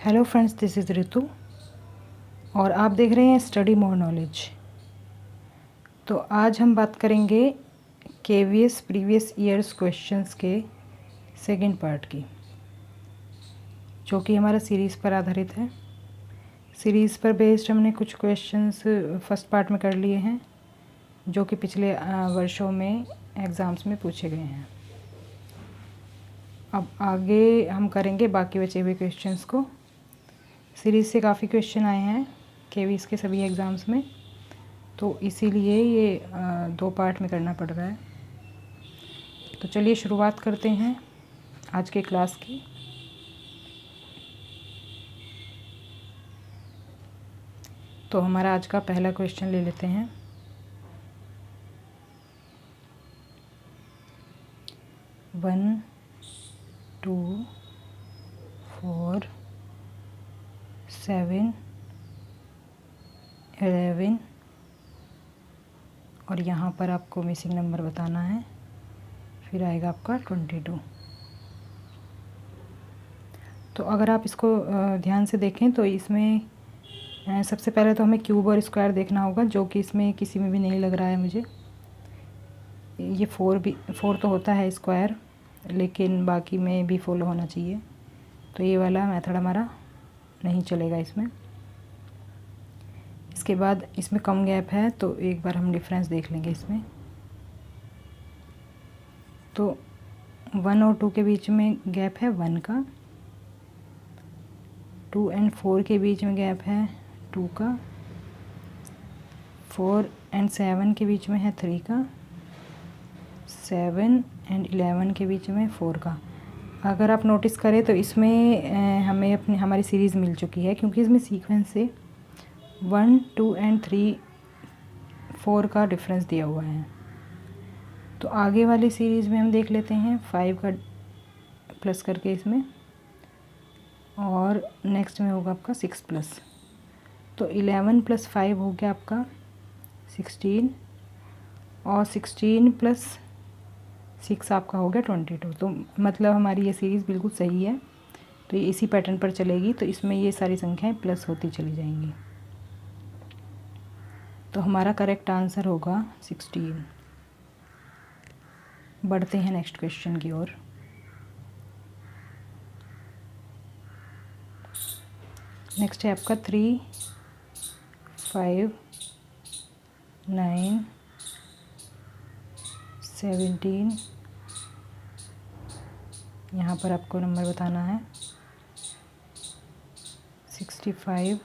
Hello friends, this is ऋतु और आप देख रहे हैं स्टडी मोर नॉलेज। तो आज हम बात करेंगे केवीएस प्रीवियस ईयर्स क्वेश्चंस के सेकंड पार्ट की, जो कि हमारा सीरीज़ पर आधारित है। सीरीज़ पर बेस्ड हमने कुछ क्वेश्चंस फर्स्ट पार्ट में कर लिए हैं, जो कि पिछले वर्षों में एग्ज़ाम्स में पूछे गए हैं। अब आगे हम करेंगे बाकी बचे हुए क्वेश्चंस को। सीरीज़ से काफ़ी क्वेश्चन आए हैं केवीएस के सभी एग्ज़ाम्स में, तो इसीलिए ये 2 पार्ट में करना पड़ रहा है। तो चलिए शुरुआत करते हैं आज के क्लास की। तो हमारा आज का पहला क्वेश्चन ले लेते हैं। वन, 2, 4, 7, 11 और यहाँ पर आपको मिसिंग नंबर बताना है, फिर आएगा आपका 22। तो अगर आप इसको ध्यान से देखें तो इसमें सबसे पहले तो हमें क्यूब और स्क्वायर देखना होगा, जो कि इसमें किसी में भी नहीं लग रहा है मुझे। ये 4 तो होता है स्क्वायर, लेकिन बाकी में भी फॉलो होना चाहिए, तो ये वाला मेथड हमारा नहीं चलेगा इसमें। इसके बाद इसमें कम गैप है, तो एक बार हम डिफरेंस देख लेंगे इसमें। तो 1 और 2 के बीच में गैप है 1 का, 2 एंड 4 के बीच में गैप है 2 का, 4 एंड 7 के बीच में है 3 का, 7 एंड 11 के बीच में 4 का। अगर आप नोटिस करें तो इसमें हमें हमारी सीरीज़ मिल चुकी है, क्योंकि इसमें सीक्वेंस से 1, 2 एंड 3, 4 का डिफरेंस दिया हुआ है। तो आगे वाली सीरीज़ में हम देख लेते हैं 5 का प्लस करके इसमें, और नेक्स्ट में होगा आपका 6 प्लस। तो 11 + 5 हो गया आपका 16, और 16 + 6 आपका हो गया 22। तो मतलब हमारी ये सीरीज़ बिल्कुल सही है, तो ये इसी पैटर्न पर चलेगी। तो इसमें ये सारी संख्याएं प्लस होती चली जाएंगी। तो हमारा करेक्ट आंसर होगा 16। बढ़ते हैं नेक्स्ट क्वेश्चन की ओर। नेक्स्ट है आपका 3, 5, 9, 17। यहाँ पर आपको नंबर बताना है 65,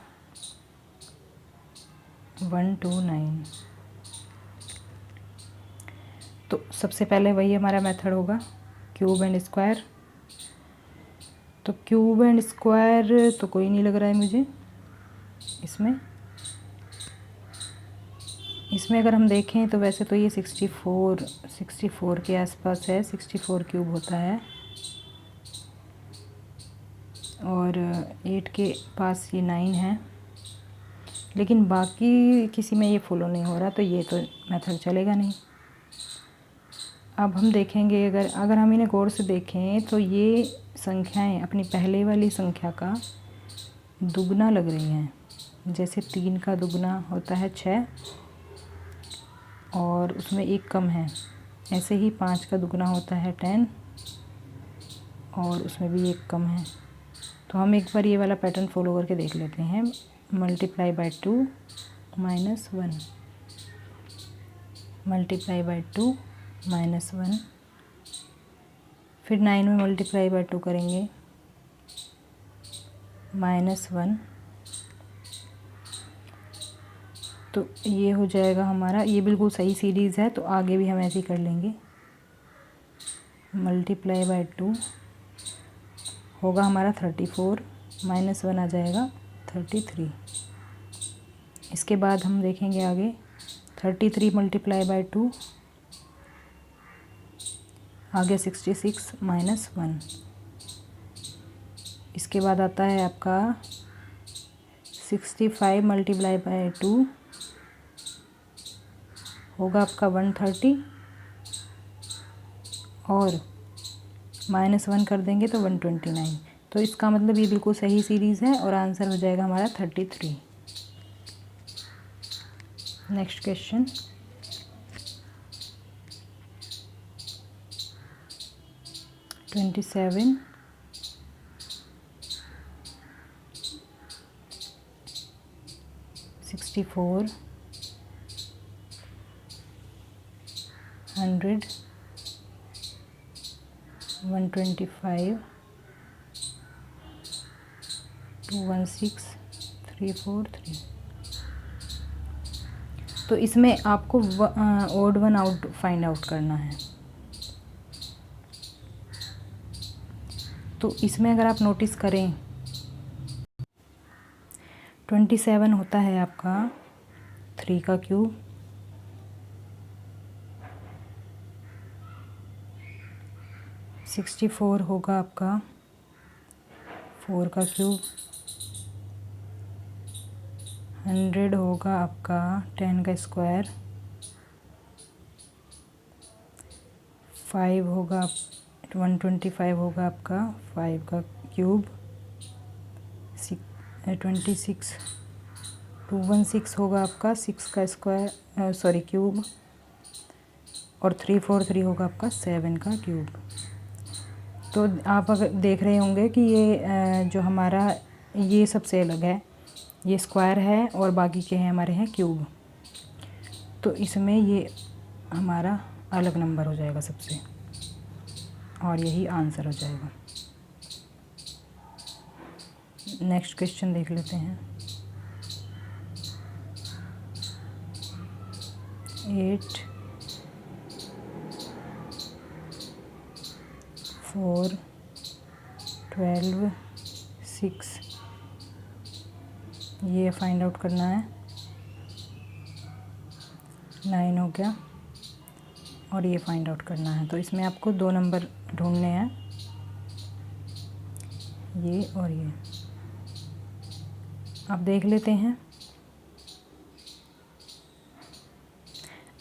129। तो सबसे पहले वही हमारा मेथड होगा, क्यूब एंड स्क्वायर। तो क्यूब एंड स्क्वायर तो कोई नहीं लग रहा है मुझे इसमें अगर हम देखें तो वैसे तो ये 64 के आसपास है। 64 क्यूब होता है, और 8 के पास ये 9 है, लेकिन बाकी किसी में ये फॉलो नहीं हो रहा, तो ये तो मेथड चलेगा नहीं। अब हम देखेंगे, अगर हम इन्हें गौर से देखें तो ये संख्याएं अपनी पहले वाली संख्या का दुगना लग रही हैं। जैसे 3 का दुगना होता है 6, और उसमें 1 कम है। ऐसे ही 5 का दुगना होता है 10, और उसमें भी 1 कम है। तो हम एक बार ये वाला पैटर्न फॉलो करके देख लेते हैं। मल्टीप्लाई बाय 2 -1, मल्टीप्लाई बाय 2 -1, फिर 9 में मल्टीप्लाई बाय 2 करेंगे -1। तो ये हो जाएगा हमारा, ये बिल्कुल सही सीरीज़ है, तो आगे भी हम ऐसे ही कर लेंगे। मल्टीप्लाई बाय 2 होगा हमारा 34, -1 आ जाएगा 33। इसके बाद हम देखेंगे आगे 33 मल्टीप्लाई बाय 2 आगे 66 -1। इसके बाद आता है आपका 65 मल्टीप्लाई बाय 2 होगा आपका 130, और -1 कर देंगे तो 129। तो इसका मतलब ये बिल्कुल सही सीरीज़ है और आंसर हो जाएगा हमारा 33। Next question, twenty 64, 100, 125, 216, 343। तो इसमें आपको odd one out find out करना है। तो इसमें अगर आप नोटिस करें 27 होता है आपका 3 का क्यूब, 64 होगा आपका 4 का क्यूब, 100 होगा आपका 10 का स्क्वायर, 5 होगा 125 होगा आपका 5 का क्यूब, 26 216 होगा आपका 6 का स्क्वायर सॉरी क्यूब, और 343 होगा आपका 7 का क्यूब। तो आप अगर देख रहे होंगे कि ये जो हमारा ये सबसे अलग है, ये स्क्वायर है और बाकी के हैं हमारे हैं क्यूब। तो इसमें ये हमारा अलग नंबर हो जाएगा सबसे, और यही आंसर हो जाएगा। नेक्स्ट क्वेश्चन देख लेते हैं। 8, 4, 12, 6 ये फाइंड आउट करना है। 9 हो गया और ये फाइंड आउट करना है। तो इसमें आपको 2 नंबर ढूंढने हैं, ये और ये। आप देख लेते हैं।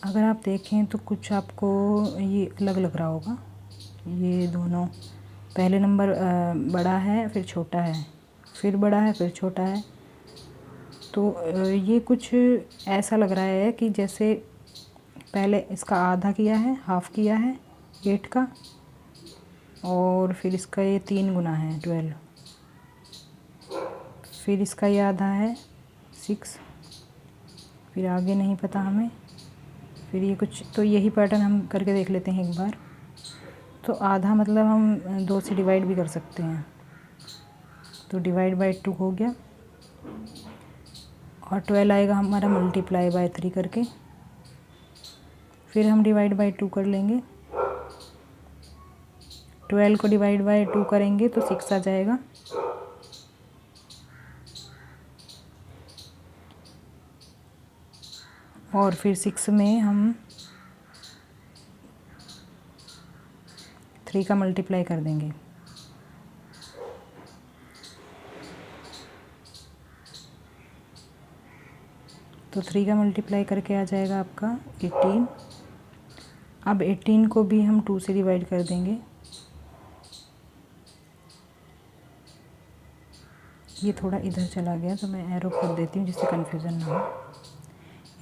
अगर आप देखें तो कुछ आपको ये अलग लग रहा होगा। ये दोनों पहले नंबर बड़ा है, फिर छोटा है, फिर बड़ा है, फिर छोटा है। तो ये कुछ ऐसा लग रहा है कि जैसे पहले इसका आधा किया है, हाफ़ किया है 8 का, और फिर इसका ये 3 गुना है 12, फिर इसका ये आधा है 6, फिर आगे नहीं पता हमें, फिर ये कुछ। तो यही पैटर्न हम करके देख लेते हैं एक बार। तो आधा मतलब हम 2 से डिवाइड भी कर सकते हैं। तो डिवाइड बाय 2 हो गया, और 12 आएगा हमारा मल्टीप्लाई बाय 3 करके, फिर हम डिवाइड बाय 2 कर लेंगे। 12 को डिवाइड बाय 2 करेंगे तो 6 आ जाएगा, और फिर 6 में हम 3 का मल्टीप्लाई कर देंगे। तो 3 का मल्टीप्लाई करके आ जाएगा आपका 18। अब 18 को भी हम 2 से डिवाइड कर देंगे। ये थोड़ा इधर चला गया तो मैं एरो कर देती हूँ जिससे कन्फ्यूज़न ना हो।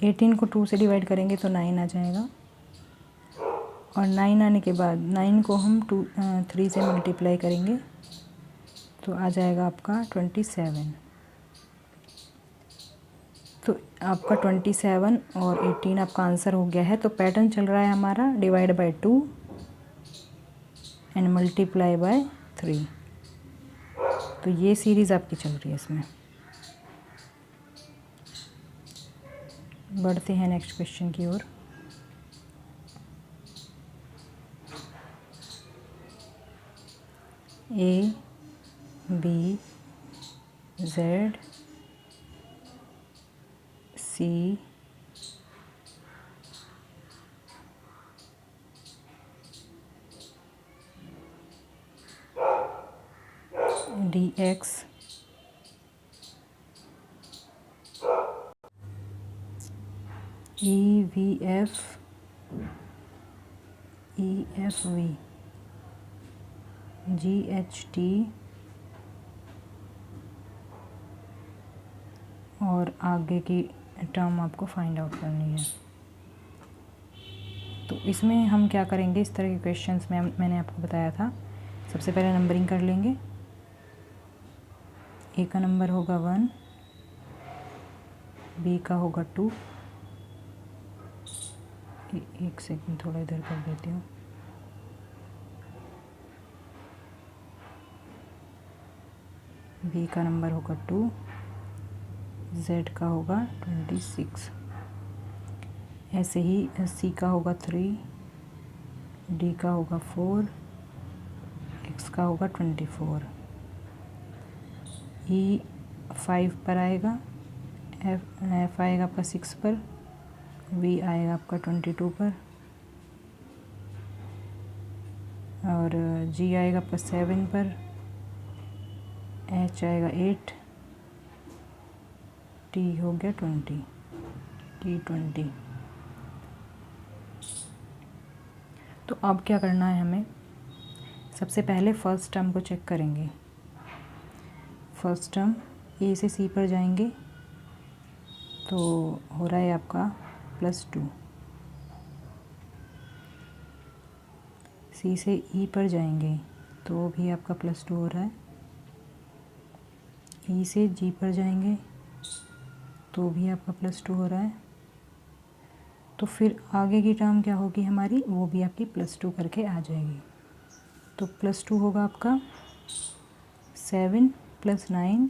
18 को 2 से डिवाइड करेंगे तो 9 आ जाएगा, और 9 आने के बाद 9 को हम 3 से मल्टीप्लाई करेंगे तो आ जाएगा आपका 27। तो आपका 27 और 18 आपका आंसर हो गया है। तो पैटर्न चल रहा है हमारा divide by 2 and multiply by 3। तो ये सीरीज़ आपकी चल रही है। इसमें बढ़ते हैं नेक्स्ट क्वेश्चन की ओर। A, B, Z, C, D, X, E, V, F, E, F, V, G, H, T, और आगे की टर्म आपको फाइंड आउट करनी है। तो इसमें हम क्या करेंगे, इस तरह के क्वेश्चंस में मैंने आपको बताया था। सबसे पहले नंबरिंग कर लेंगे। ए का नंबर होगा 1, बी का होगा 2, एक सेकंड थोड़ा इधर कर देती हूँ। बी का नंबर होगा 2, जेड का होगा 26, ऐसे ही सी का होगा 3, डी का होगा 4, एक्स का होगा 24, ई 5 पर आएगा, एफ आएगा आपका 6 पर, वी आएगा आपका 22 पर, और जी आएगा आपका 7 पर, एच आएगा 8, टी हो गया 20, टी 20। तो अब क्या करना है हमें, सबसे पहले फर्स्ट टर्म को चेक करेंगे। फर्स्ट टर्म ए से सी पर जाएंगे तो हो रहा है आपका +2, सी से ई पर जाएंगे तो भी आपका +2 हो रहा है, ई से जी पर जाएंगे तो भी आपका +2 हो रहा है। तो फिर आगे की टर्म क्या होगी हमारी, वो भी आपकी +2 करके आ जाएगी। तो +2 होगा आपका 7 + 9,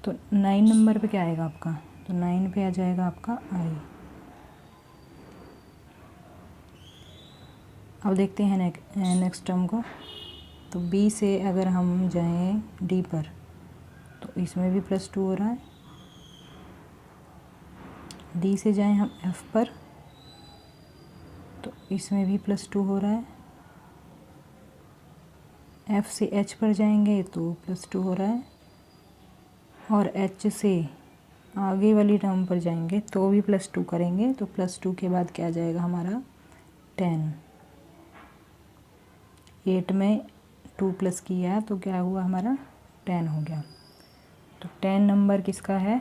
तो 9 नंबर पे क्या आएगा आपका, तो 9 पे आ जाएगा आपका आई। अब देखते हैं नेक्स्ट टर्म को। तो बी से अगर हम जाएं डी पर तो इसमें भी +2 हो रहा है। डी से जाएं हम एफ पर तो इसमें भी +2 हो रहा है। एफ से एच पर जाएंगे तो +2 हो रहा है, और एच से आगे वाली टर्म पर जाएंगे तो भी +2 करेंगे। तो +2 के बाद क्या आ जाएगा हमारा 10। 8 में 2 प्लस किया तो क्या हुआ हमारा 10 हो गया। तो 10 नंबर किसका है,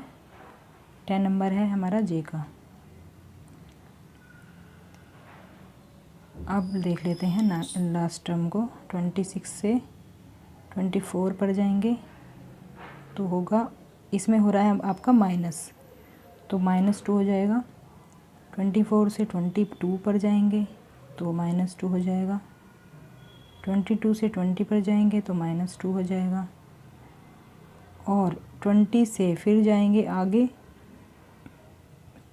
10 नंबर है हमारा जे का। अब देख लेते हैं लास्ट टर्म को। 26 से 24 पर जाएंगे तो होगा, इसमें हो रहा है आपका माइनस, तो -2 हो जाएगा। 24 से 22 पर जाएंगे तो -2 हो जाएगा। 22 से 20 पर जाएंगे तो -2 हो जाएगा, और 20 से फिर जाएंगे आगे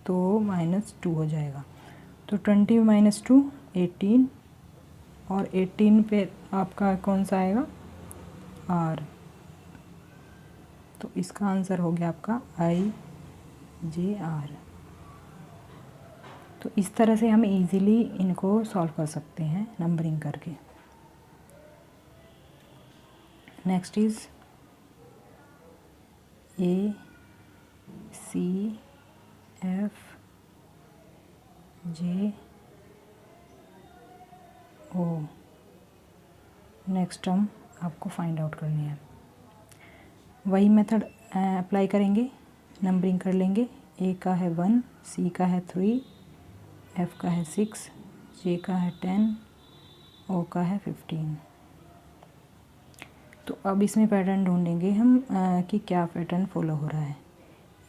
तो -2 हो जाएगा। तो 20 - 2 18, और 18 पे आपका कौन सा आएगा, आर। तो इसका आंसर हो गया आपका IJR। तो इस तरह से हम इजीली इनको सॉल्व कर सकते हैं नंबरिंग करके। Next is A, C, F, J, O। Next term आपको फाइंड आउट करनी है। वही मेथड अप्लाई करेंगे, नंबरिंग कर लेंगे। ए का है 1, सी का है 3, एफ का है 6, जे का है 10, ओ का है 15। तो अब इसमें पैटर्न ढूंढेंगे हम कि क्या पैटर्न फॉलो हो रहा है।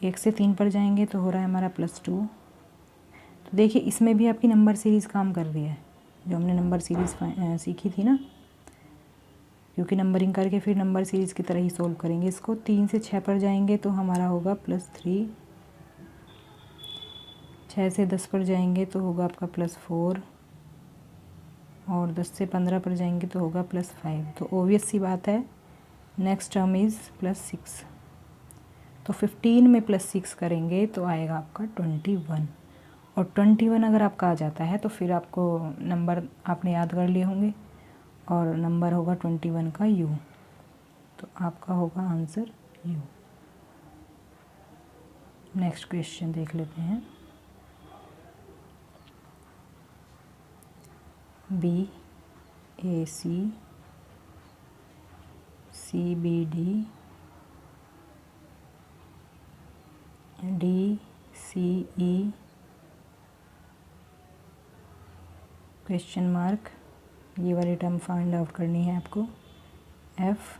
1 से 3 पर जाएंगे तो हो रहा है हमारा +2। तो देखिए इसमें भी आपकी नंबर सीरीज़ काम कर रही है, जो हमने नंबर सीरीज़ सीखी थी ना, क्योंकि नंबरिंग करके फिर नंबर सीरीज़ की तरह ही सोल्व करेंगे इसको। 3 से 6 पर जाएंगे तो हमारा होगा +3, 6 से 10 पर जाएंगे तो होगा आपका +4, और 10 से 15 पर जाएंगे तो होगा +5। तो ऑब्वियस सी बात है नेक्स्ट टर्म इज़ +6। तो 15 में +6 करेंगे तो आएगा आपका 21, और 21 अगर आपका आ जाता है तो फिर आपको नंबर आपने याद कर लिए होंगे, और नंबर होगा 21 का U। तो आपका होगा आंसर U। नेक्स्ट क्वेश्चन देख लेते हैं। BAC, CBD, डी सी ई क्वेश्चन मार्क, ये वाली टर्म फाइंड आउट करनी है आपको, एफ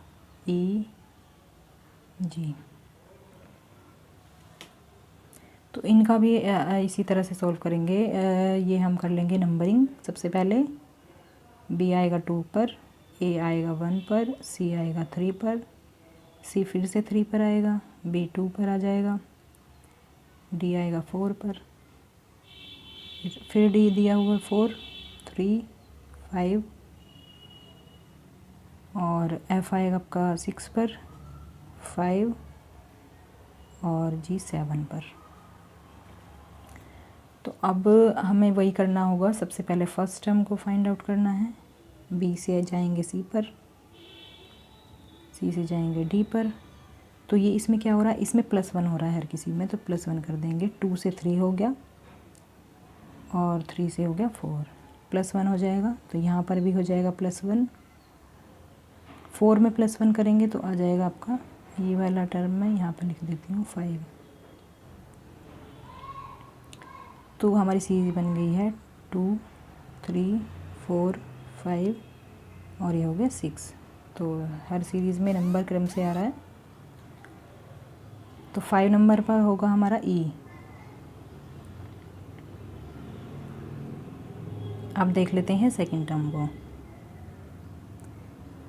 ई जी। तो इनका भी इसी तरह से सॉल्व करेंगे। ये हम कर लेंगे नंबरिंग। सबसे पहले बी आएगा 2 पर, ए आएगा 1 पर, सी आएगा 3 पर, सी फिर से 3 पर आएगा, बी 2 पर आ जाएगा, डी आएगा 4 पर, फिर डी दिया हुआ 4, 3, 5 और एफ आएगा आपका 6 पर, 5 और जी 7 पर। तो अब हमें वही करना होगा। सबसे पहले फर्स्ट टर्म को फाइंड आउट करना है। बी से जाएंगे सी पर, सी से जाएंगे डी पर। तो ये इसमें क्या हो रहा है, इसमें +1 हो रहा है हर किसी में, तो +1 कर देंगे। 2 से 3 हो गया और 3 से हो गया 4, +1 हो जाएगा। तो यहाँ पर भी हो जाएगा +1। 4 में +1 करेंगे तो आ जाएगा आपका ये वाला टर्म, मैं यहाँ पर लिख देती हूँ 5। तो हमारी सीरीज बन गई है 2, 3, 4, 5 और ये हो गया 6। तो हर सीरीज़ में नंबर क्रम से आ रहा है। तो 5 नंबर पर होगा हमारा ई। अब देख लेते हैं सेकंड टर्म को।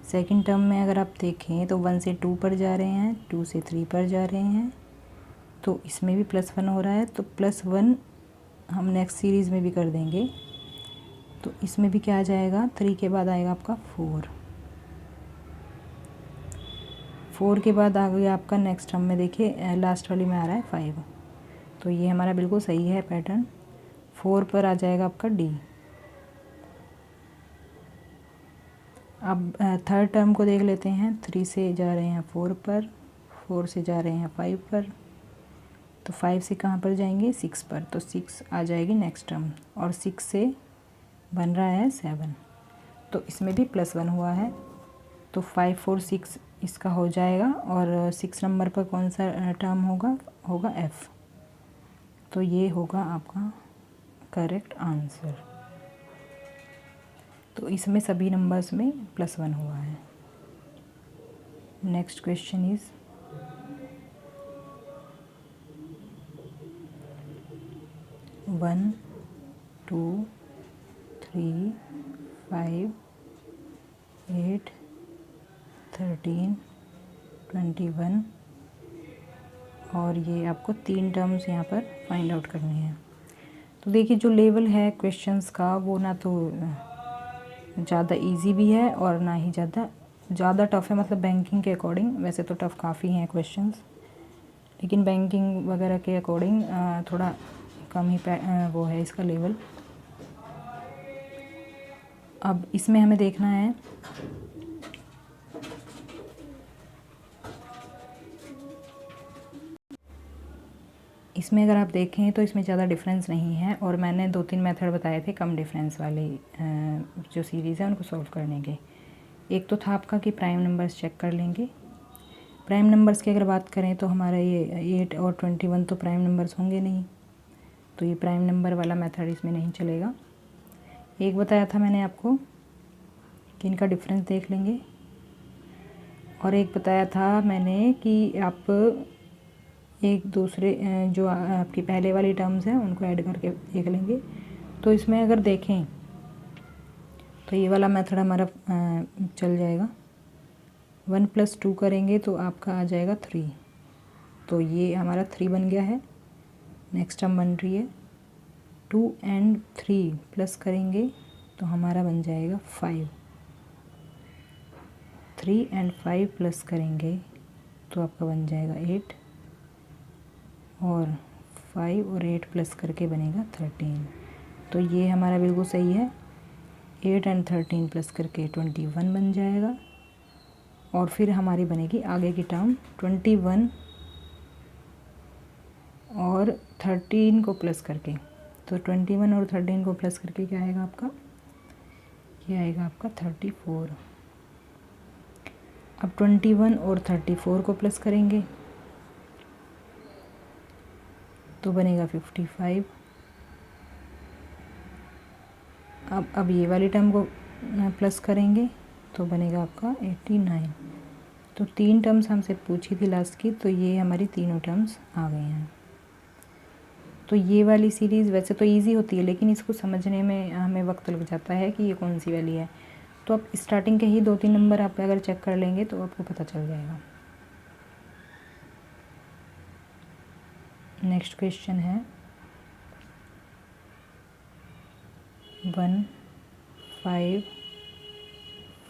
सेकंड टर्म में अगर आप देखें तो 1 से 2 पर जा रहे हैं, 2 से 3 पर जा रहे हैं, तो इसमें भी +1 हो रहा है। तो +1 हम नेक्स्ट सीरीज़ में भी कर देंगे। तो इसमें भी क्या आ जाएगा, 3 के बाद आएगा आपका 4, 4 के बाद आ गया आपका नेक्स्ट टर्म में, देखिए लास्ट वाली में आ रहा है 5। तो ये हमारा बिल्कुल सही है पैटर्न। 4 पर आ जाएगा आपका डी। अब थर्ड टर्म को देख लेते हैं। 3 से जा रहे हैं 4 पर, 4 से जा रहे हैं 5 पर, तो 5 से कहाँ पर जाएंगे, 6 पर। तो 6 आ जाएगी नेक्स्ट टर्म, और 6 से बन रहा है 7। तो इसमें भी +1 हुआ है। तो 5, 4, 6 इसका हो जाएगा। और 6 नंबर पर कौन सा टर्म होगा एफ़। तो ये होगा आपका करेक्ट आंसर। तो इसमें सभी नंबर्स में +1 हुआ है। नेक्स्ट क्वेश्चन इज़ 1, 2, 3, 5, 8, 13, 21 और ये आपको 3 टर्म्स यहाँ पर फाइंड आउट करने हैं। तो देखिए जो लेवल है क्वेश्चंस का वो ना तो ज़्यादा इजी भी है और ना ही ज़्यादा टफ़ है। मतलब बैंकिंग के अकॉर्डिंग वैसे तो टफ़ काफ़ी हैं क्वेश्चंस, लेकिन बैंकिंग वगैरह के अकॉर्डिंग थोड़ा कम ही वो है इसका लेवल। अब इसमें हमें देखना है इसमें अगर आप देखें तो इसमें ज़्यादा डिफरेंस नहीं है, और मैंने 2-3 मेथड बताए थे कम डिफरेंस वाले जो सीरीज़ है उनको सॉल्व करने के। एक तो था आपका कि प्राइम नंबर्स चेक कर लेंगे। प्राइम नंबर्स की अगर बात करें तो हमारा ये 8 और 21 तो प्राइम नंबर्स होंगे नहीं, तो ये प्राइम नंबर वाला मेथड इसमें नहीं चलेगा। एक बताया था मैंने आपको कि इनका डिफरेंस देख लेंगे, और एक बताया था मैंने कि आप एक दूसरे जो आपकी पहले वाली टर्म्स हैं उनको ऐड करके देख लेंगे। तो इसमें अगर देखें तो ये वाला मेथड हमारा चल जाएगा। 1 + 2 करेंगे तो आपका आ जाएगा 3। तो ये हमारा 3 बन गया है। नेक्स्ट टर्म बन रही है 2 और 3 प्लस करेंगे तो हमारा बन जाएगा 5। 3 और 5 प्लस करेंगे तो आपका बन जाएगा 8, और 5 और 8 प्लस करके बनेगा 13। तो ये हमारा बिल्कुल सही है। 8 और 13 प्लस करके 21 बन जाएगा, और फिर हमारी बनेगी आगे की टर्म 21 और 13 को प्लस करके। तो 21 और 13 को प्लस करके क्या आएगा आपका, ये आएगा आपका 34। अब 21 और 34 को प्लस करेंगे तो बनेगा 55। अब ये वाली टर्म को प्लस करेंगे तो बनेगा आपका 89। तो 3 टर्म्स हमसे पूछी थी लास्ट की, तो ये हमारी तीनों टर्म्स आ गई हैं। तो ये वाली सीरीज़ वैसे तो इजी होती है, लेकिन इसको समझने में हमें वक्त लग जाता है कि ये कौन सी वाली है। तो आप स्टार्टिंग के ही 2-3 नंबर आप अगर चेक कर लेंगे तो आपको पता चल जाएगा। नेक्स्ट क्वेश्चन है 1 5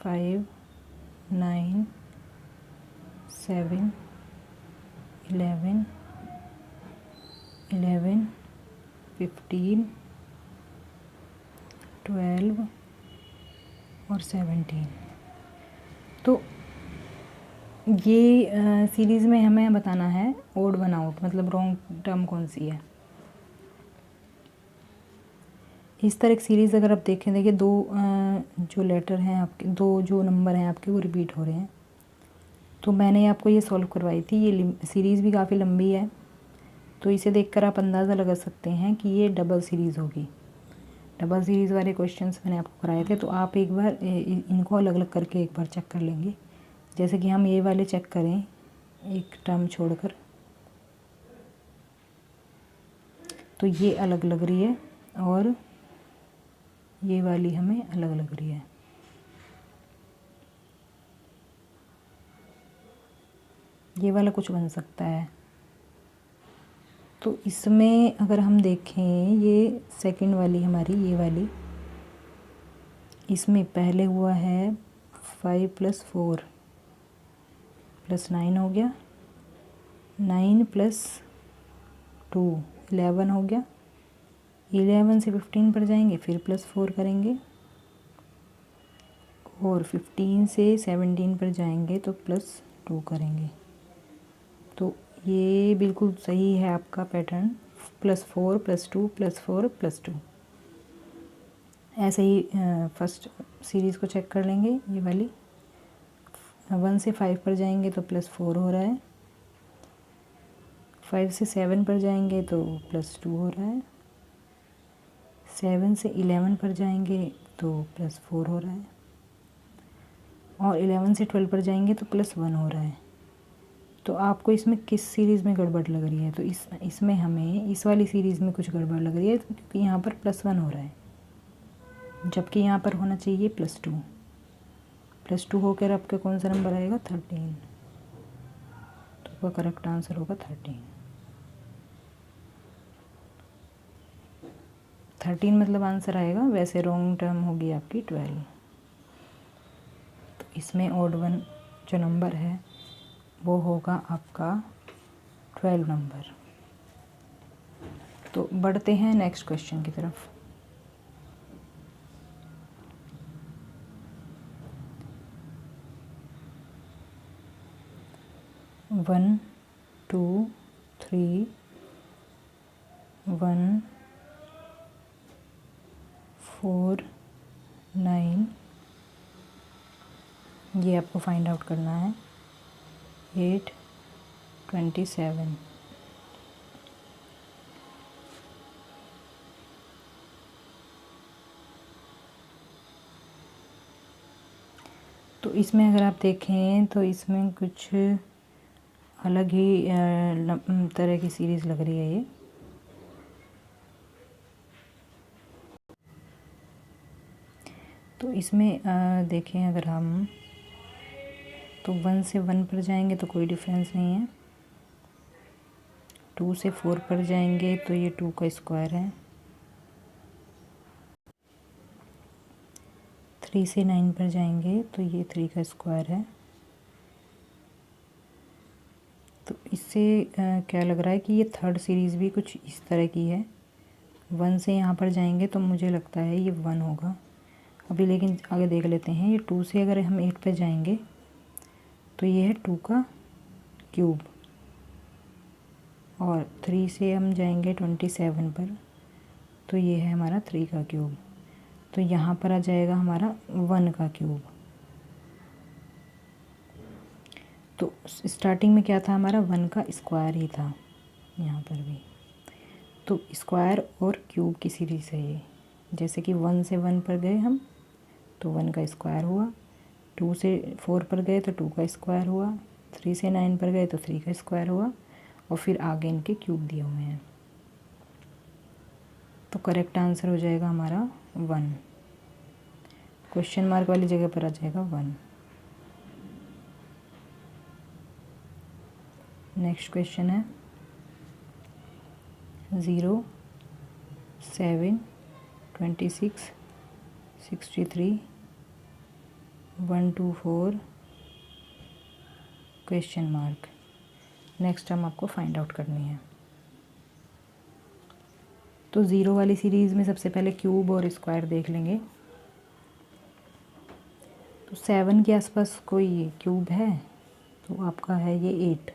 5 9 7 11 11 15 12 और 17। तो ये सीरीज़ में हमें बताना है ओड वन आउट, मतलब रॉन्ग टर्म कौन सी है। इस तरह की सीरीज़ अगर आप देखें, देखिए दो जो लेटर हैं आपके, दो जो नंबर हैं आपके वो रिपीट हो रहे हैं। तो मैंने आपको ये सॉल्व करवाई थी, ये सीरीज़ भी काफ़ी लंबी है, तो इसे देखकर आप अंदाज़ा लगा सकते हैं कि ये डबल सीरीज़ होगी। डबल सीरीज़ वाले क्वेश्चंस मैंने आपको कराए थे, तो आप एक बार इनको अलग अलग करके एक बार चेक कर लेंगे। जैसे कि हम ये वाले चेक करें एक टर्म छोड़कर, तो ये अलग लग रही है और ये वाली हमें अलग लग रही है। ये वाला कुछ बन सकता है। तो इसमें अगर हम देखें, ये सेकंड वाली हमारी ये वाली, इसमें पहले हुआ है 5 + 4 + 9 हो गया, 9 + 2 11 हो गया, 11 से 15 पर जाएंगे फिर +4 करेंगे, और 15 से 17 पर जाएंगे तो +2 करेंगे। तो ये बिल्कुल सही है आपका पैटर्न, +4 +2 +4 +2। ऐसे ही फर्स्ट सीरीज़ को चेक कर लेंगे। ये वाली 1 से 5 पर जाएंगे तो +4 हो रहा है, 5 से 7 पर जाएंगे तो +2 हो रहा है, 7 से 11 पर जाएंगे तो +4 हो रहा है, और 11 से 12 पर जाएंगे तो +1 हो रहा है। तो आपको इसमें किस सीरीज़ में गड़बड़ लग रही है? तो इसमें हमें इस वाली सीरीज़ में कुछ गड़बड़ लग रही है, क्योंकि यहाँ पर +1 हो रहा है, जबकि यहाँ पर होना चाहिए +2। +2 होकर आपका कौन सा नंबर आएगा? 13। तो आपका करेक्ट आंसर होगा 13। 13 मतलब आंसर आएगा, वैसे रॉन्ग टर्म होगी आपकी 12। तो इसमें ऑड वन जो नंबर है वो होगा आपका 12 नंबर। तो बढ़ते हैं नेक्स्ट क्वेश्चन की तरफ। वन 2 3 1 4 9, ये आपको फाइंड आउट करना है, 8 27। तो इसमें अगर आप देखें तो इसमें कुछ अलग ही तरह की सीरीज़ लग रही है ये। तो इसमें देखें अगर हम, तो 1 से 1 पर जाएंगे तो कोई डिफरेंस नहीं है, 2 से 4 पर जाएंगे तो ये 2 का स्क्वायर है, 3 से 9 पर जाएंगे तो ये 3 का स्क्वायर है। तो इससे क्या लग रहा है कि ये थर्ड सीरीज़ भी कुछ इस तरह की है। 1 से यहाँ पर जाएंगे तो मुझे लगता है ये 1 होगा अभी, लेकिन आगे देख लेते हैं। ये 2 से अगर हम 8 पर जाएंगे तो ये है 2 का क्यूब, और 3 से हम जाएंगे 27 पर तो ये है हमारा 3 का क्यूब। तो यहाँ पर आ जाएगा हमारा 1 का क्यूब। तो स्टार्टिंग में क्या था हमारा? 1 का स्क्वायर ही था यहाँ पर भी। तो स्क्वायर और क्यूब की सीरीज़ है ये। जैसे कि 1 से 1 पर गए हम तो 1 का स्क्वायर हुआ, 2 से 4 पर गए तो 2 का स्क्वायर हुआ, 3 से 9 पर गए तो 3 का स्क्वायर हुआ, और फिर आगे इनके क्यूब दिए हुए हैं। तो करेक्ट आंसर हो जाएगा हमारा 1। क्वेश्चन मार्क वाली जगह पर आ जाएगा 1। नेक्स्ट क्वेश्चन है 0, 7, 26, 63, 124 क्वेश्चन मार्क। नेक्स्ट हम आपको फाइंड आउट करनी है। तो 0 वाली सीरीज़ में सबसे पहले क्यूब और स्क्वायर देख लेंगे। तो 7 के आसपास कोई क्यूब है तो आपका है ये 8।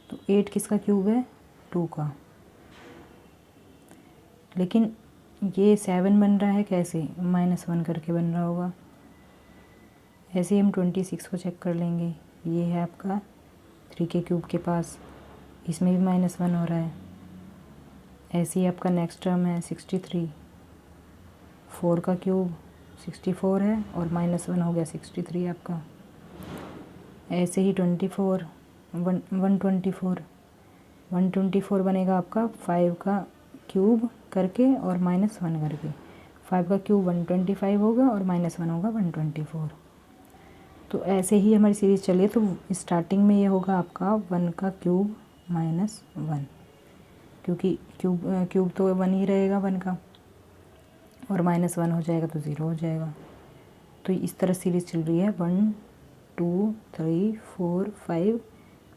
तो 8 किसका क्यूब है? 2 का। लेकिन ये 7 बन रहा है कैसे? -1 करके बन रहा होगा। ऐसे ही हम 26 को चेक कर लेंगे। ये है आपका 3 के क्यूब के पास, इसमें भी -1 हो रहा है। ऐसे ही आपका नेक्स्ट टर्म है 63, 4 का क्यूब 64 है और -1 हो गया 63 आपका। ऐसे ही 24, 124 बनेगा आपका 5 का क्यूब करके और -1 करके। 5 का क्यूब 125 होगा और -1 होगा 124। तो ऐसे ही हमारी सीरीज़ चलिए। तो स्टार्टिंग में ये होगा आपका 1 का क्यूब -1, क्योंकि क्यूब तो 1 ही रहेगा 1 का, और -1 हो जाएगा तो 0 हो जाएगा। तो इस तरह सीरीज़ चल रही है 1, 2, 3, 4, 5,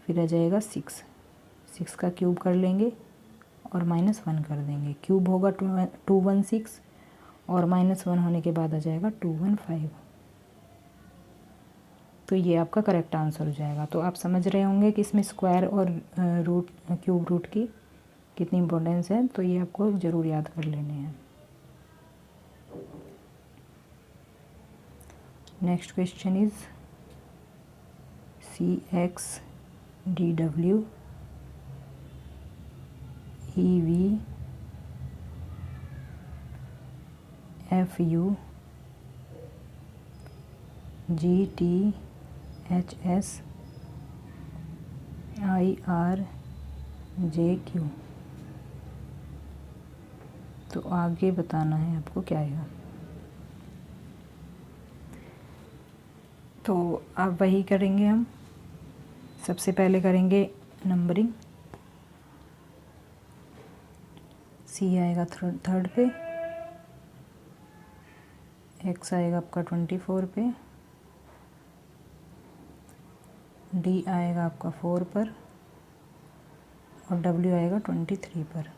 फिर आ जाएगा 6 का क्यूब कर लेंगे और -1 कर देंगे। क्यूब होगा 216 और -1 होने के बाद आ जाएगा 215। तो ये आपका करेक्ट आंसर हो जाएगा। तो आप समझ रहे होंगे कि इसमें स्क्वायर और रूट क्यूब रूट की कितनी इम्पोर्टेंस है। तो ये आपको ज़रूर याद कर लेने हैं। Next question is CXDW EV FU GTHS IRJQ। तो आगे बताना है आपको क्या आएगा। तो अब वही करेंगे हम। सबसे पहले करेंगे नंबरिंग। C आएगा थर्ड पे, X आएगा आपका 24 पे, D आएगा आपका 4 पर और W आएगा 23 पर।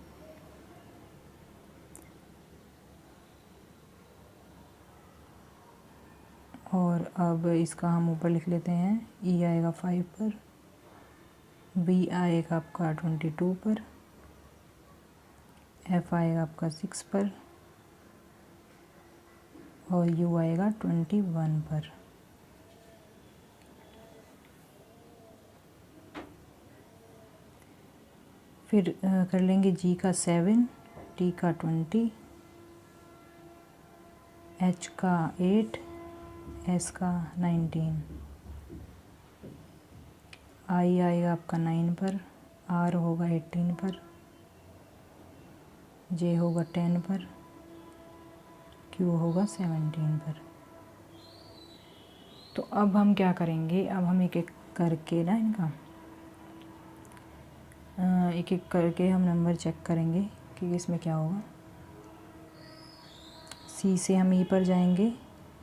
और अब इसका हम ऊपर लिख लेते हैं। E आएगा 5 पर, B आएगा आपका 22 पर, F आएगा आपका 6 पर और U आएगा 21 पर। फिर कर लेंगे G का 7, T का 20, H का 8, S का 19, I आएगा आपका 9 पर, R होगा 18 पर, J होगा 10 पर, Q होगा 17 पर। तो अब हम क्या करेंगे? अब हम एक एक करके ना इनका एक एक करके हम नंबर चेक करेंगे कि इसमें क्या होगा। C से हम E पर जाएंगे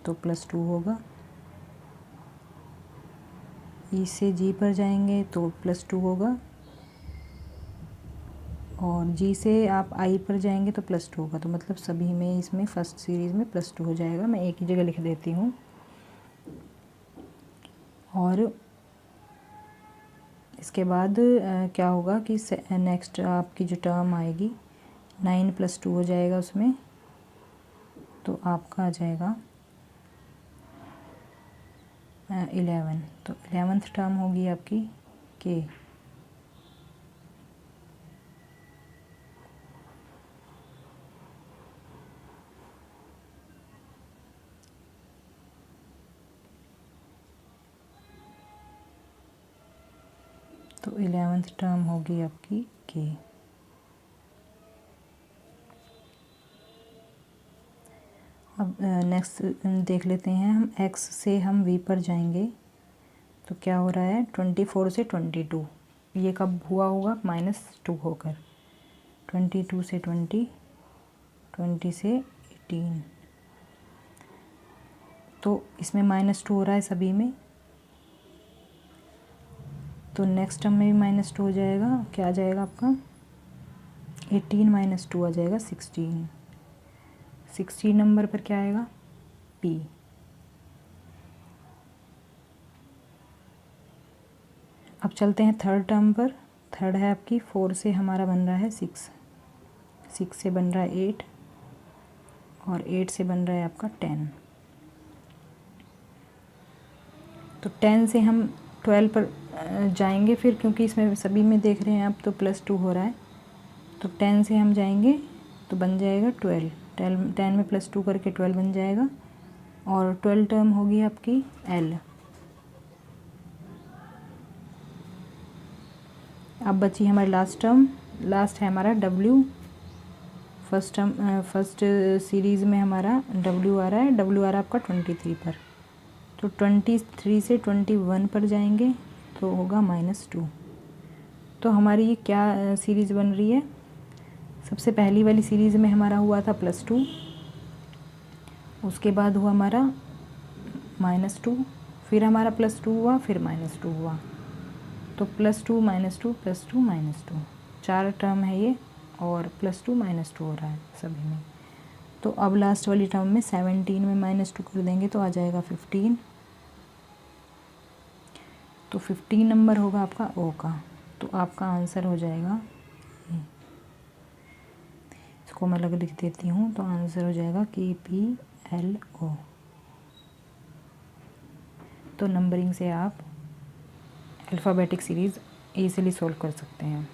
तो +2 होगा, E से G पर जाएंगे तो +2 होगा, और G से आप I पर जाएंगे तो +2 होगा। तो मतलब सभी में इसमें फर्स्ट सीरीज़ में +2 हो जाएगा। मैं एक ही जगह लिख देती हूँ। और इसके बाद क्या होगा कि नेक्स्ट आपकी जो टर्म आएगी 9 + 2 हो जाएगा उसमें, तो आपका आ जाएगा 11। तो 11th टर्म होगी आपकी K। तो 11th टर्म होगी आपकी के। अब नेक्स्ट देख लेते हैं हम, x से हम v पर जाएंगे तो क्या हो रहा है 24 से 22, ये कब हुआ होगा -2 होकर, 22 से 20, 20 से 18, तो इसमें -2 हो रहा है सभी में, तो नेक्स्ट टर्म में भी -2 हो जाएगा। क्या आ जाएगा आपका 18 - 2 आ जाएगा 16। 16 नंबर पर क्या आएगा p। अब चलते हैं थर्ड टर्म पर। थर्ड है आपकी 4 से हमारा बन रहा है 6, 6 से बन रहा है 8 और 8 से बन रहा है आपका 10। तो 10 से हम 12 पर जाएंगे फिर, क्योंकि इसमें सभी में देख रहे हैं आप तो +2 हो रहा है, तो 10 से हम जाएंगे तो बन जाएगा 12, 10 में +2 करके 12 बन जाएगा और 12 टर्म होगी आपकी L। अब बची हमारी लास्ट टर्म, लास्ट है हमारा W। First term first series में हमारा W आ रहा है, W आ रहा है आपका 23 पर, तो 23 से 21 पर जाएंगे तो होगा -2। तो हमारी ये क्या सीरीज़ बन रही है, सबसे पहली वाली सीरीज़ में हमारा हुआ था +2, उसके बाद हुआ हमारा -2, फिर हमारा +2 हुआ, फिर -2 हुआ, तो +2 -2 +2 -2, 4 टर्म है ये और +2 -2 हो रहा है सभी में। तो अब लास्ट वाली टर्म में 17 में -2 कर देंगे तो आ जाएगा 15, तो 15 नंबर होगा आपका ओ का। तो आपका आंसर हो जाएगा, इसको मैं अलग लिख देती हूँ, तो आंसर हो जाएगा KPLO। तो नंबरिंग से आप अल्फ़ाबेटिक सीरीज़ ईज़िली सोल्व कर सकते हैं।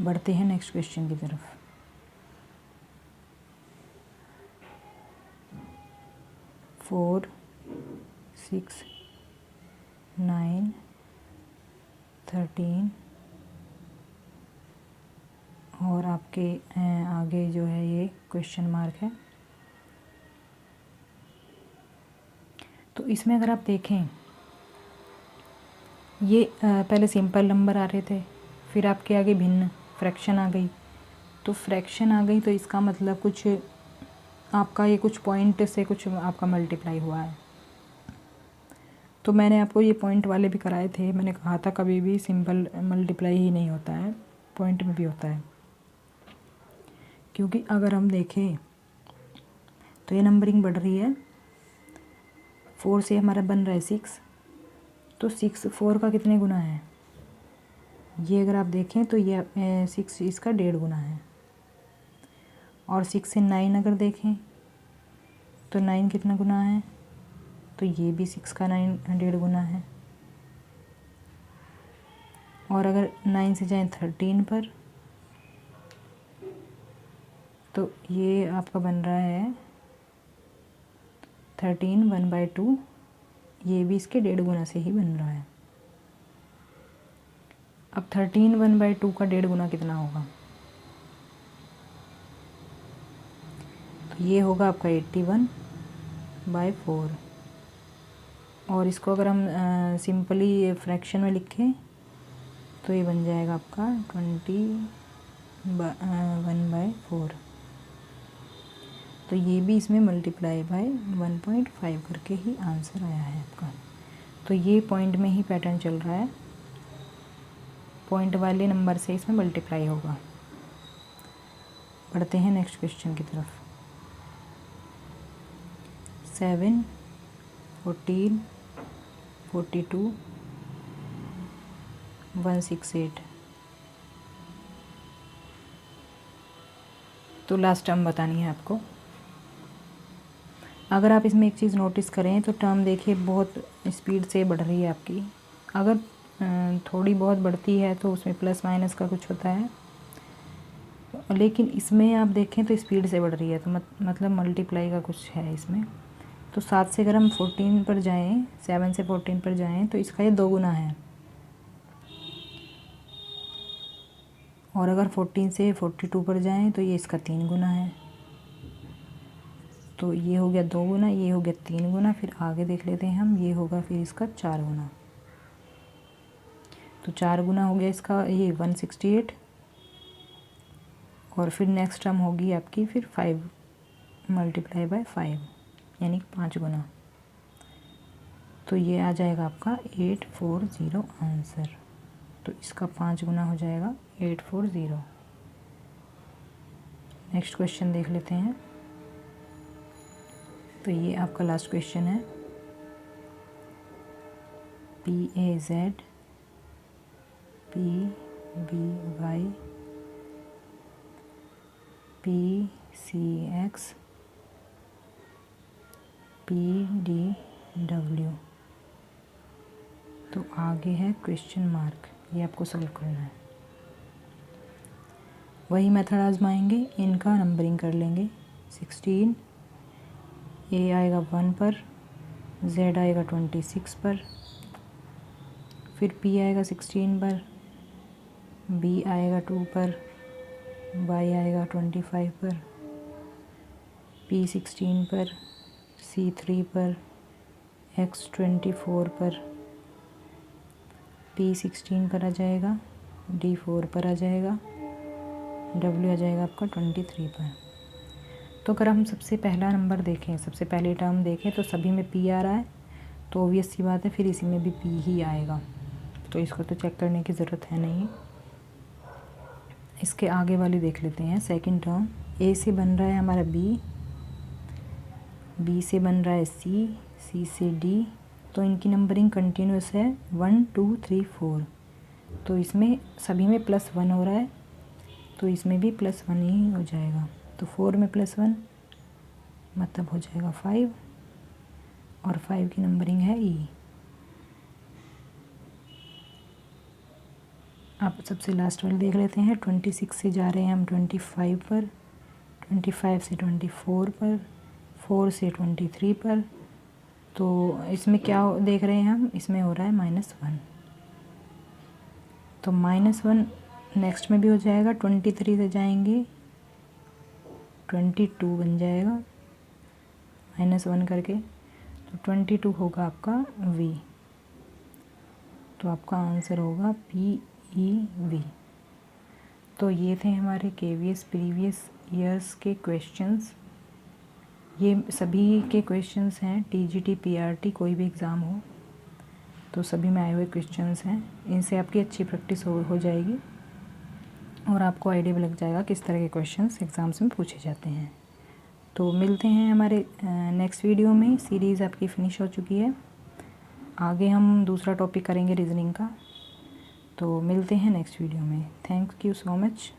बढ़ते हैं नेक्स्ट क्वेश्चन की तरफ। फोर, 6, 9, 13 और आपके आगे जो है ये क्वेश्चन मार्क है। तो इसमें अगर आप देखें, ये पहले सिंपल नंबर आ रहे थे, फिर आपके आगे भिन्न फ्रैक्शन आ गई, तो फ्रैक्शन आ गई तो इसका मतलब कुछ आपका ये कुछ पॉइंट से कुछ आपका मल्टीप्लाई हुआ है। तो मैंने आपको ये पॉइंट वाले भी कराए थे, मैंने कहा था कभी भी सिंपल मल्टीप्लाई ही नहीं होता है, पॉइंट में भी होता है। क्योंकि अगर हम देखें तो ये नंबरिंग बढ़ रही है, 4 से हमारा बन रहा है 6, तो 6 4 का कितने गुना है, ये अगर आप देखें तो ये 6 इसका 1.5 गुना है। और 6 से 9 अगर देखें तो 9 कितना गुना है, तो ये भी 6 का 9 1.5 गुना है। और अगर 9 से जाएं 13 पर तो ये आपका बन रहा है 13 1/2, ये भी इसके 1.5 गुना से ही बन रहा है। अब 13 1/2 का 1.5 गुना कितना होगा, तो ये होगा आपका 81/4। और इसको अगर हम सिंपली फ्रैक्शन में लिखें तो ये बन जाएगा आपका 21/4। तो ये भी इसमें मल्टीप्लाई बाय 1.5 करके ही आंसर आया है आपका। तो ये पॉइंट में ही पैटर्न चल रहा है, पॉइंट वाले नंबर से इसमें मल्टीप्लाई होगा। बढ़ते हैं नेक्स्ट क्वेश्चन की तरफ। 7, 14, 42, 168। तो लास्ट टर्म बतानी है आपको। अगर आप इसमें एक चीज़ नोटिस करें तो टर्म देखिए बहुत स्पीड से बढ़ रही है आपकी। अगर थोड़ी बहुत बढ़ती है तो उसमें प्लस माइनस का कुछ होता है, लेकिन इसमें आप देखें तो स्पीड से बढ़ रही है, तो मतलब मल्टीप्लाई का कुछ है इसमें। तो 7 से अगर हम 14 पर जाएं, 7 से 14 पर जाएं तो इसका ये 2 गुना है, और अगर 14 से 42 पर जाएं तो ये इसका 3 गुना है। तो ये हो गया 2 गुना, ये हो गया 3 गुना। फिर आगे देख लेते हैं हम, ये होगा फिर इसका 4 गुना। तो 4 गुना हो गया इसका ये 168। और फिर नेक्स्ट टर्म होगी आपकी फिर 5 मल्टीप्लाई बाय 5 यानी 5 गुना। तो ये आ जाएगा आपका 840 आंसर। तो इसका 5 गुना हो जाएगा 840। नेक्स्ट क्वेश्चन देख लेते हैं। तो ये आपका लास्ट क्वेश्चन है। PAZ PBY PCX PDW। तो आगे है क्वेश्चन मार्क, ये आपको सॉल्व करना है। वही मेथड आजमाएंगे, इनका नंबरिंग कर लेंगे। 16 A आएगा 1 पर, Z आएगा 26 पर, फिर P आएगा 16 पर, B आएगा 2 पर, Y आएगा 25 पर, P 16 पर, C 3 पर, X 24 पर, P 16 पर आ जाएगा, D 4 पर आ जाएगा, W आ जाएगा आपका 23 पर। तो अगर हम सबसे पहला नंबर देखें, सबसे पहली टर्म देखें तो सभी में P आ रहा है, तो ऑब्वियस सी बात है फिर इसी में भी P ही आएगा। तो इसको तो चेक करने की ज़रूरत है नहीं। इसके आगे वाली देख लेते हैं। सेकंड टर्म, A से बन रहा है हमारा B से बन रहा है C से D। तो इनकी नंबरिंग कंटिन्यूस है 1 2 3 4। तो इसमें सभी में +1 हो रहा है, तो इसमें भी +1 ही हो जाएगा। तो 4 में +1 मतलब हो जाएगा 5, और 5 की नंबरिंग है E। अब सबसे लास्ट वाले देख लेते हैं। 26 से जा रहे हैं हम 25 पर, 25 से 24 पर, 4 से 23 पर। तो इसमें क्या देख रहे हैं हम, इसमें हो रहा है -1। तो -1 नेक्स्ट में भी हो जाएगा। 23 से जाएंगे 22 बन जाएगा -1 करके, तो 22 होगा आपका V। तो आपका आंसर होगा PEV। तो ये थे हमारे KVS प्रीवियस ईयर्स के क्वेश्चंस। ये सभी के क्वेश्चंस हैं TGT PRT कोई भी एग्ज़ाम हो तो सभी में आए हुए क्वेश्चंस हैं। इनसे आपकी अच्छी प्रैक्टिस हो जाएगी और आपको आइडिया भी लग जाएगा किस तरह के क्वेश्चंस एग्ज़ाम्स में पूछे जाते हैं। तो मिलते हैं हमारे नेक्स्ट वीडियो में। सीरीज़ आपकी फ़िनिश हो चुकी है, आगे हम दूसरा टॉपिक करेंगे रीजनिंग का। तो मिलते हैं नेक्स्ट वीडियो में। Thank you so much.